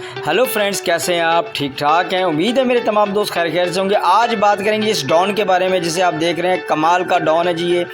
Hello friends, कैसे हैं आप? ठीक ठाक हैं? उम्मीद है मेरे तमाम दोस्त खैर से होंगे। आज बात करेंगे इस डॉन के बारे में जिसे आप देख रहे हैं। कमाल का डॉन है जी ये,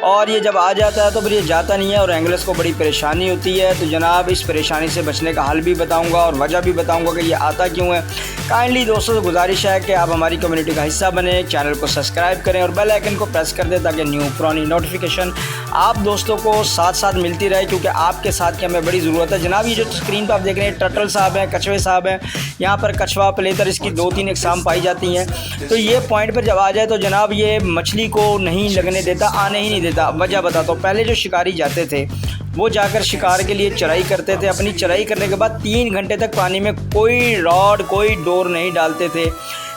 और ये जब आ जाता है तो फिर ये जाता नहीं है और एंगलर्स को बड़ी परेशानी होती है। तो जनाब इस परेशानी से बचने का हल भी बताऊंगा और वजह भी बताऊंगा कि ये आता क्यों है। काइंडली दोस्तों से गुजारिश है कि आप हमारी कम्युनिटी का हिस्सा बने, चैनल को सब्सक्राइब करें और बेल आइकन को प्रेस कर दें ताकि न्यू पुरानी नोटिफिकेशन आप दोस्तों को साथ साथ मिलती रहे, क्योंकि आपके साथ की हमें बड़ी ज़रूरत है। जनाब ये जो स्क्रीन पर आप देख रहे हैं टर्टल साहब हैं, कछुए साहब हैं। यहाँ पर कछुआ प्लेतर इसकी 2-3 एग्जाम पाई जाती हैं। तो ये पॉइंट पर जब आ जाए तो जनाब ये मछली को नहीं लगने देता, आने ही नहीं देता। वजह बताता हूँ। पहले जो शिकारी जाते थे वो जाकर शिकार के लिए चराई करते थे। अपनी चराई करने के बाद 3 घंटे तक पानी में कोई रॉड कोई डोर नहीं डालते थे,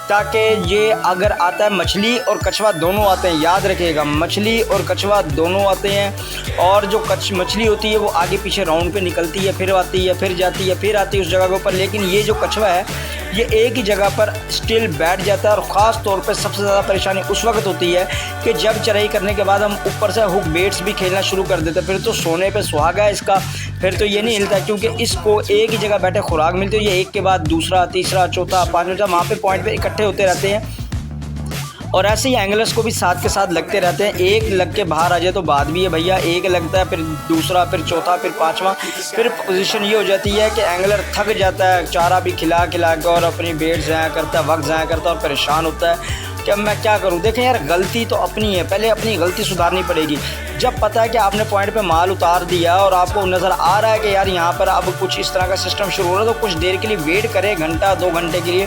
ताकि ये अगर आता है मछली और कछुआ दोनों आते हैं। याद रखिएगा, मछली और कछुआ दोनों आते हैं। और जो मछली होती है वो आगे पीछे राउंड पे निकलती है, फिर आती है, फिर जाती है, फिर आती है उस जगह के ऊपर। लेकिन ये जो कछुआ है ये एक ही जगह पर स्टिल बैठ जाता है। और ख़ास तौर पे सबसे ज़्यादा परेशानी उस वक्त होती है कि जब चराई करने के बाद हम ऊपर से हुक बेट्स भी खेलना शुरू कर देते हैं। फिर तो सोने पे सुहागा है इसका, फिर तो ये नहीं हिलता, क्योंकि इसको एक ही जगह बैठे खुराक मिलती है। ये एक के बाद दूसरा, तीसरा, चौथा, पाँचवा वहाँ पे पॉइंट पे इकट्ठे होते रहते हैं। और ऐसे ही एंगलर्स को भी साथ के साथ लगते रहते हैं। एक लग के बाहर आ जाए तो बात भी है भैया, एक लगता है, फिर दूसरा, फिर चौथा, फिर पांचवा। फिर पोजीशन ये हो जाती है कि एंगलर थक जाता है चारा भी खिला खिला के और अपनी बेट ज़ाया करता है, वक्त ज़ाया करता है और परेशान होता है कि अब मैं क्या करूं। देखें यार, गलती तो अपनी है, पहले अपनी गलती सुधारनी पड़ेगी। जब पता है कि आपने पॉइंट पे माल उतार दिया और आपको नज़र आ रहा है कि यार यहाँ पर अब कुछ इस तरह का सिस्टम शुरू हो रहा है, तो कुछ देर के लिए वेट करें, घंटा 2 घंटे के लिए,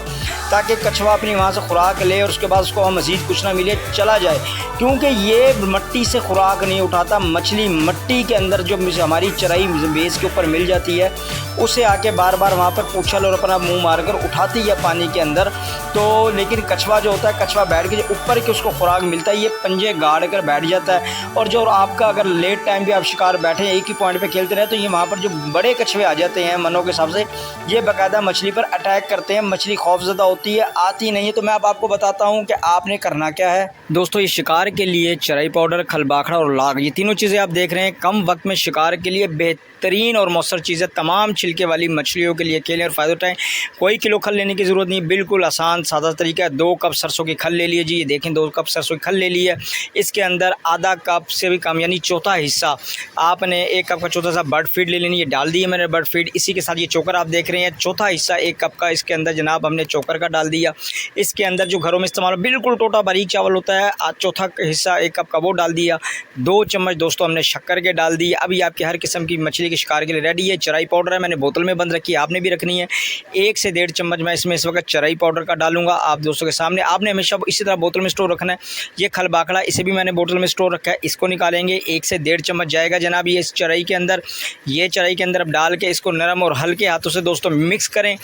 ताकि कछुआ अपनी वहाँ से खुराक ले और उसके बाद उसको मज़ीद कुछ ना मिले, चला जाए। क्योंकि ये मिट्टी से खुराक नहीं उठाता। मछली मिट्टी के अंदर जो हमारी चराई बेस के ऊपर मिल जाती है उसे आके बार बार वहाँ पर पूछल और अपना मुँह मार कर उठाती है पानी के अंदर। तो लेकिन कछुआ जो होता है, कछुआ बैठ के जो ऊपर के उसको खुराक मिलता है, ये पंजे गाड़ कर बैठ जाता है। और जो आपका अगर लेट टाइम भी आप शिकार बैठे एक ही पॉइंट पे खेलते रहे तो ये वहाँ पर जो बड़े कछुए आ जाते हैं मनों के हिसाब से, ये बाकायदा मछली पर अटैक करते हैं। मछली खौफजदा होती है, आती नहीं है। तो मैं अब आपको बताता हूँ कि आपने करना क्या है। दोस्तों, ये शिकार के लिए चराई पाउडर, खलबाखड़ा और लाग, ये तीनों चीज़ें आप देख रहे हैं। कम वक्त में शिकार के लिए बेहतरीन और मौसर चीज़ें तमाम छिलके वाली मछलियों के लिए खेलें और फ़ायदा उठाएं। कोई किलो खल लेने की ज़रूरत नहीं, बिल्कुल आसान सादा तरीका है। 2 कप सरसों की खल ले लिए जी, ये देखें 2 कप सरसों की खल ले ली है। इसके अंदर आधा कप से भी कम यानी चौथा हिस्सा आपने 1 कप का चौथा सा बर्ड फीड ले लेनी है। डाल दी है मैंने बर्ड फीड। इसी के साथ ये चोकर आप देख रहे हैं, चौथा हिस्सा 1 कप का इसके अंदर जनाब हमने चोकर का डाल दिया। इसके अंदर जो घरों में इस्तेमाल बिल्कुल टोटा बारीक चावल होता है, चौथा हिस्सा 1 कप का वो डाल दिया। 2 चम्मच दोस्तों हमने शक्कर के डाल दी। अभी आपकी हर किस्म की मछली के शिकार के लिए रेडी है। चराई पाउडर है, मैंने बोतल में बंद रखी है, आपने भी रखनी है। 1 से 1.5 चम्मच मैं इसमें इस वक्त चराई पाउडर का डालूंगा आप दोस्तों के सामने। आपने हमेशा इसी तरह बोतल में स्टोर रखना है। ये खलबाखड़ा, इसे भी मैंने बोतल में स्टोर रखा है, इसको निकालेंगे। 1 से 1.5 चम्मच जाएगा जनाब ये इस चराई के अंदर। ये चराई के अंदर अब डाल के इसको नरम और हल्के हाथों से दोस्तों मिक्स करें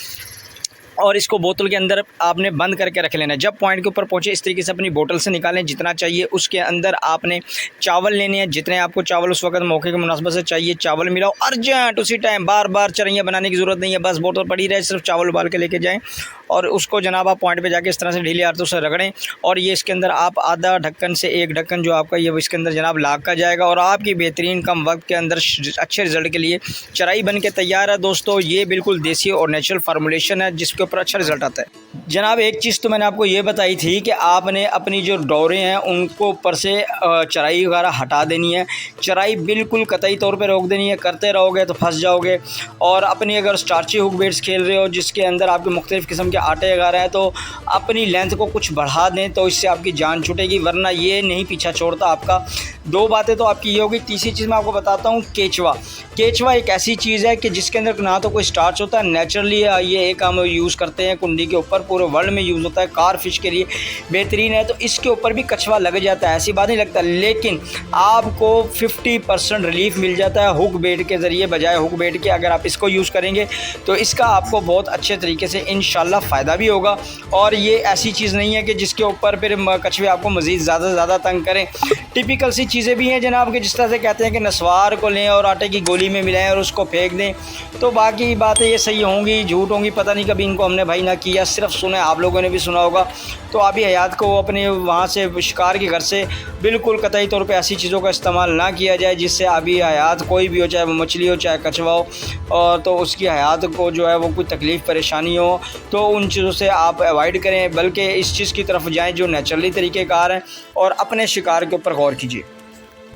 और इसको बोतल के अंदर आपने बंद करके रख लेना है। जब पॉइंट के ऊपर पहुँचे इस तरीके से अपनी बोतल से निकालें जितना चाहिए। उसके अंदर आपने चावल लेने हैं, जितने आपको चावल उस वक्त मौके के मुनासबत से चाहिए चावल मिलाओ अर्जेंट उसी टाइम। बार बार चरैयाँ बनाने की ज़रूरत नहीं है, बस बोतल पड़ी रहे, सिर्फ चावल उबाल के लेके जाएँ और उसको जनाब आप पॉइंट पे जाके इस तरह से ढीले हाथों से रगड़ें। और ये इसके अंदर आप आधा ढक्कन से 1 ढक्कन जो आपका ये इसके अंदर जनाब लाग का जाएगा और आपकी बेहतरीन कम वक्त के अंदर अच्छे रिज़ल्ट के लिए चराई बन के तैयार है। दोस्तों, ये बिल्कुल देसी और नेचुरल फार्मूलेशन है जिसके ऊपर अच्छा रिज़ल्ट आता है। जनाब एक चीज़ तो मैंने आपको ये बताई थी कि आपने अपनी जो डोरें हैं उनको ऊपर से चराई वगैरह हटा देनी है। चराई बिल्कुल कतई तौर पे रोक देनी है, करते रहोगे तो फंस जाओगे। और अपनी अगर स्टार्ची हुक बेट्स खेल रहे हो जिसके अंदर आपके मुख्तलिफ़ किस्म के आटे वगैरह हैं, तो अपनी लेंथ को कुछ बढ़ा दें तो इससे आपकी जान छूटेगी, वरना ये नहीं पीछा छोड़ता आपका। 2 बातें तो आपकी ये होगी। तीसरी चीज़ मैं आपको बताता हूँ, केचवा। केचवा एक ऐसी चीज़ है कि जिसके अंदर ना तो कोई स्टार्च होता है, नेचुरली ये एक हम यूज़ करते हैं कुंडी के ऊपर, पूरे वर्ल्ड में यूज़ होता है, कार फिश के लिए बेहतरीन है। तो इसके ऊपर भी कछुआ लग जाता है, ऐसी बात नहीं लगता, लेकिन आपको 50% रिलीफ मिल जाता है हुक बेट के ज़रिए, बजाय हुक बेट के। अगर आप इसको यूज़ करेंगे तो इसका आपको बहुत अच्छे तरीके से इंशाल्लाह फ़ायदा भी होगा। और ये ऐसी चीज़ नहीं है कि जिसके ऊपर फिर कछुए आपको मज़ीद ज़्यादा से ज़्यादा तंग करें। टिपिकल सी चीज़ें भी हैं जनाब कि जिस तरह से कहते हैं कि नस्वार को लें और आटे की गोली में मिलाएं और उसको फेंक दें, तो बाकी बातें ये सही होंगी झूठ होंगी पता नहीं, कभी इनको हमने भाई ना किया, सिर्फ सुना है, आप लोगों ने भी सुना होगा। तो अभी हयात को अपने वहाँ से शिकार के घर से बिल्कुल कतई तौर पे ऐसी चीज़ों का इस्तेमाल ना किया जाए जिससे अभी हयात कोई भी हो, चाहे वो मछली हो चाहे कछुआ हो, और तो उसकी हयात को जो है वो कोई तकलीफ़ परेशानी हो, तो उन चीज़ों से आप अवॉइड करें, बल्कि इस चीज़ की तरफ जाएँ जो नेचुरली तरीक़ेकार हैं, और अपने शिकार के ऊपर गौर कीजिए।